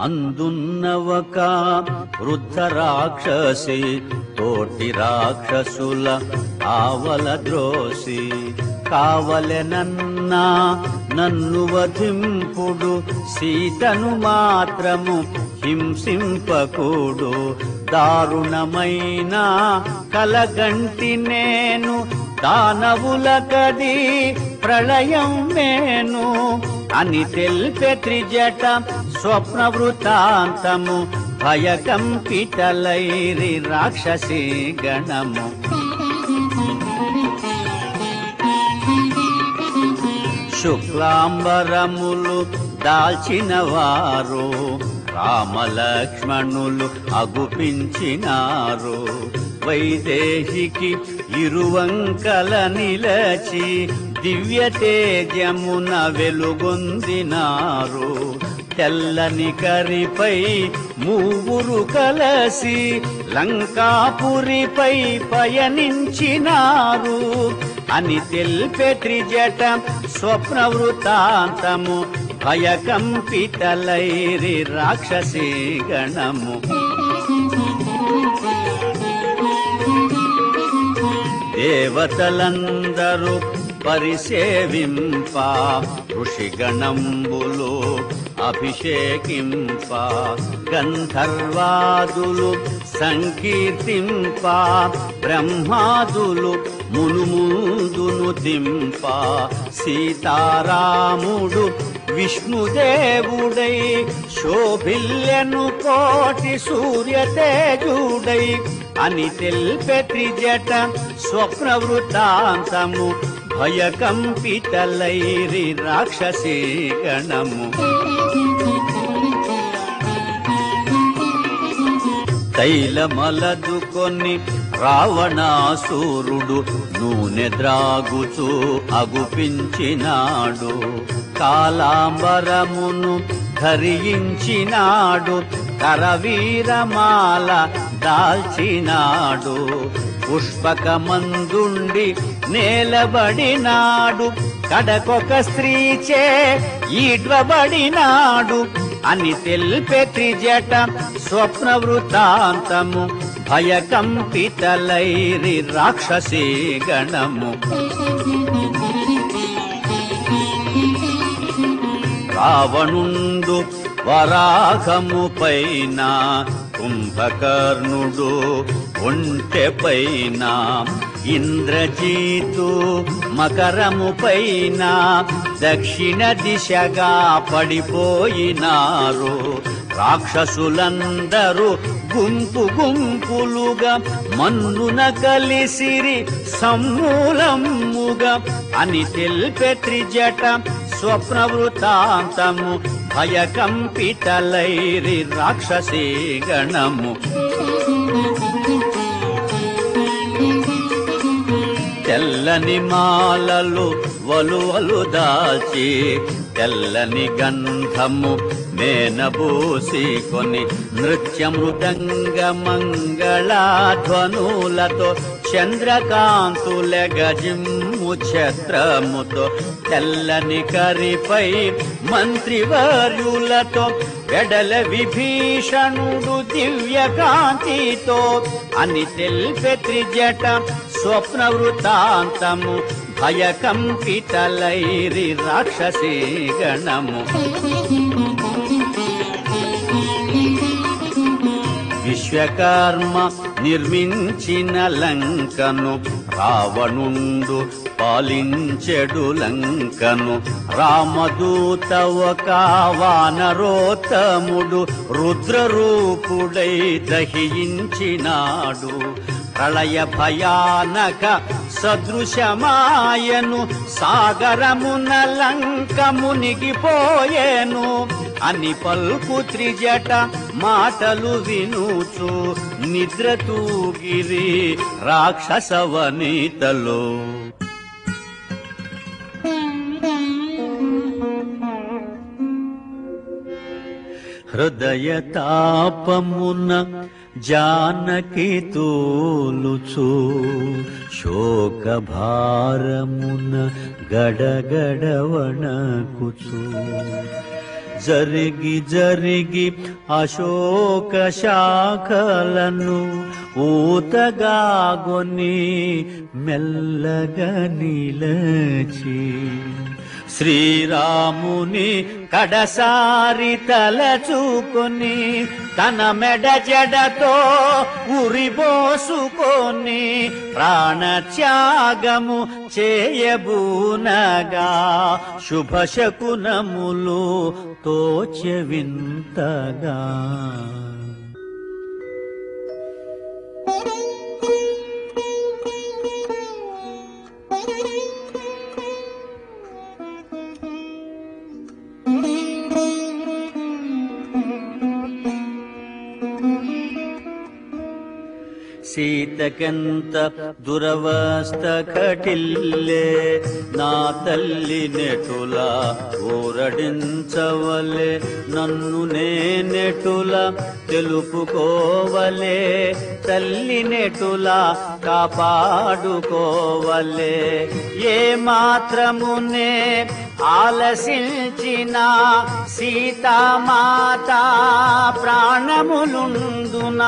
అందున్నవక వృద్ధ రాక్షసి తోటి రాక్షసుల ఆవల ద్రోసి కావలెనన్నా నన్ను వధింపుడు సీతను మాత్రము హింసింపకూడు దారుణమైన కలగంటి నేను దానవులకది ప్రళయం మేను అని తెల్పె త్రిజట స్వప్న వృత్తాంతము భయకంపితలైరి రాక్షసీ గణము శుక్లాంబరములు దాల్చిన వారు రామలక్ష్మణులు అగుపించినారు వైదేహికి ఇరువంకల నిలచి దివ్య తేజమున వెలుగొందినారు తెల్లని కరిపై మూవురు కలసి లంకాపురిపై పయనించినారు అని తెల్పె త్రిజట స్వప్న వృత్తాంతము భయకంపితలైరి రాక్షసీ గణము దేవతలందరూ పరిసేవింప ఋషిగణంబులు అభిషేకింప గంధర్వాదులు సంకీర్తింప బ్రహ్మాదులు మునుముందును దింప సీతారాముడు విష్ణుదేవుడై శోభిల్యను కోటి సూర్యతేజుడై అని తెల్పె త్రిజట స్వప్న వృత్తాంతము భయకంపితలైరి రాక్షసీ గణము తైలమలదుకొని రావణాసురుడు నూనె ద్రాగుచూ అగుపించినాడు కాలాంబరమును ధరించినాడు కరవీరమాల దాల్చినాడు పుష్పకమందుండి నేలబడినాడు కడకొక స్త్రీచే ఈడ్వబడినాడు అని తెల్పె త్రిజట స్వప్న వృత్తాంతము భయకంపితలైరి రాక్షసీ గణము రావణుండు వరాహము పైన కుంభకర్ణుడు ఒంటె పైన ఇంద్రజీతు మకరము పైన దక్షిణ దిశగా పడిపోయినారు రాక్షసులందరూ గుంపు గుంపులుగా మన్నున కలిసిరి సమూలముగా అని తెల్పె త్రిజట స్వప్న వృత్తాంతము భయకంపితలైరి రాక్షసీ గణము తెల్లని మాలలు వలువలు దాల్చి తెల్లని గంధము మేనబూసి కొని నృత్య మృదంగ మంగళధ్వనులతో చంద్రకాంతులెగజిమ్ము ఛత్రముతో తెల్లని కరిపై మంత్రివర్యులతో వెడల విభీషణుడు దివ్య కాంతితో అని తెల్పె త్రిజట స్వప్న వృత్తాంతము భయకంపితలైరి రాక్షసీ గణము విశ్వకర్మ నిర్మించిన లంకను రావణుండు పాలించెడు లంకను రామదూత ఒక వానరోత్తముడు రుద్రరూపుడై దహించినాడు ప్రళయ భయానక సదృశమాయను సాగరమున లంక మునిగిపోయేను అని పల్కు త్రిజట మాటలు వినుచు నిద్ర తూగిరి రాక్షసవనితలో హృదయ తాపమున జానకి తోలుచు శోక భారమున గడగడ వణకుచు జరిగి జరిగి అశోక శాఖలను ఊతగాగొని మెల్లగా నిలచి శ్రీరాముని కడసారి తలచుకొని తన మెడ జడతో ఉరిబోసుకొని ప్రాణత్యాగము చేయబూనగా శుభశకునములు తోచె వింతగా. సీతకెంత దురవస్థ కటిల్లే నా తల్లి నెటుల ఊరడించవలే నన్ను నేనెటుల తెలుపుకోవలే తల్లి నెటుల కాపాడుకోవలే ఏ మాత్రమునే ఆలసించిన సీతామాత ప్రాణములుందున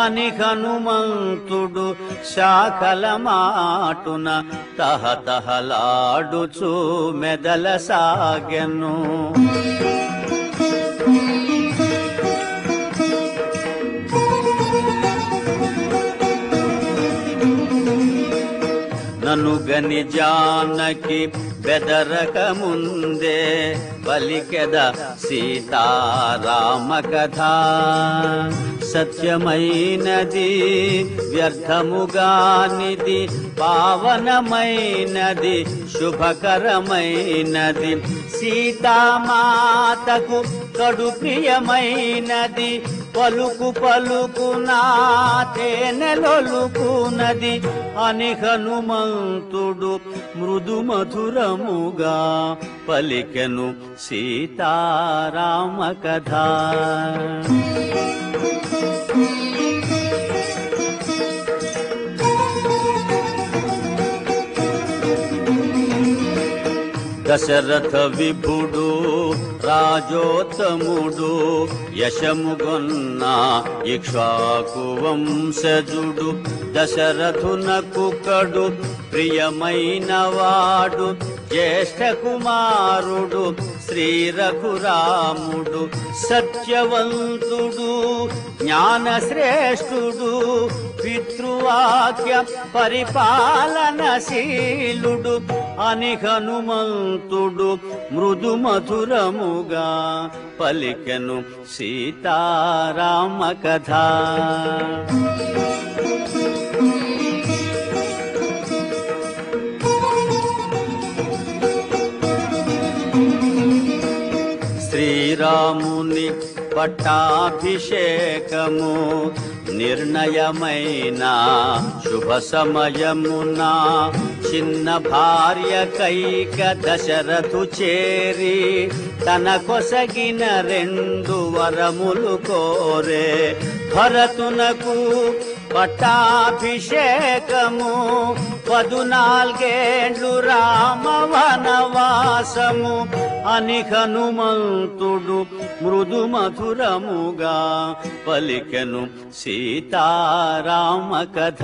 అని హనుమంతుడు శాఖల మాటున తహతహలాడుచు మెదల సాగెను. ననుగని జానకి బెదరక ముందే పలికెద సీతారామ కథ. సత్యమైనది వ్యర్థముగానిది పావనమైనది శుభకరమైనది సీతామాతకు కడు ప్రియమైనది పలుకు పలుకునా తేనెలొలుకునది అని హనుమంతుడు మృదు మధురముగా పలికెను సీతారామ కథ. దశరథ విభుడు రాజోత్తముడు యశముగొన్న ఇక్ష్వాకు వంశజుడు దశరథునకు కడు ప్రియమైన వాడు జ్యేష్ఠ కుమారుడు శ్రీ రఘురాముడు సత్యవంతుడు జ్ఞానశ్రేష్ఠుడు పితృవాక్య పరిపాలనశీలుడు అని హనుమంతుడు మృదు మధురముగా పలికెను సీతారామ కథ. శ్రీరాముని పట్టాభిషేకము నిర్ణయమైన శుభ సమయమున చిన్న భార్య కైక దశరథు చేరి తన కొసగిన 2 వరములు కోరే. భరతునకు పట్టాభిషేకము 14 రామ వనవాసము అని హనుమంతుడు మృదు మధురముగా పలికెను సీతారామ కథ.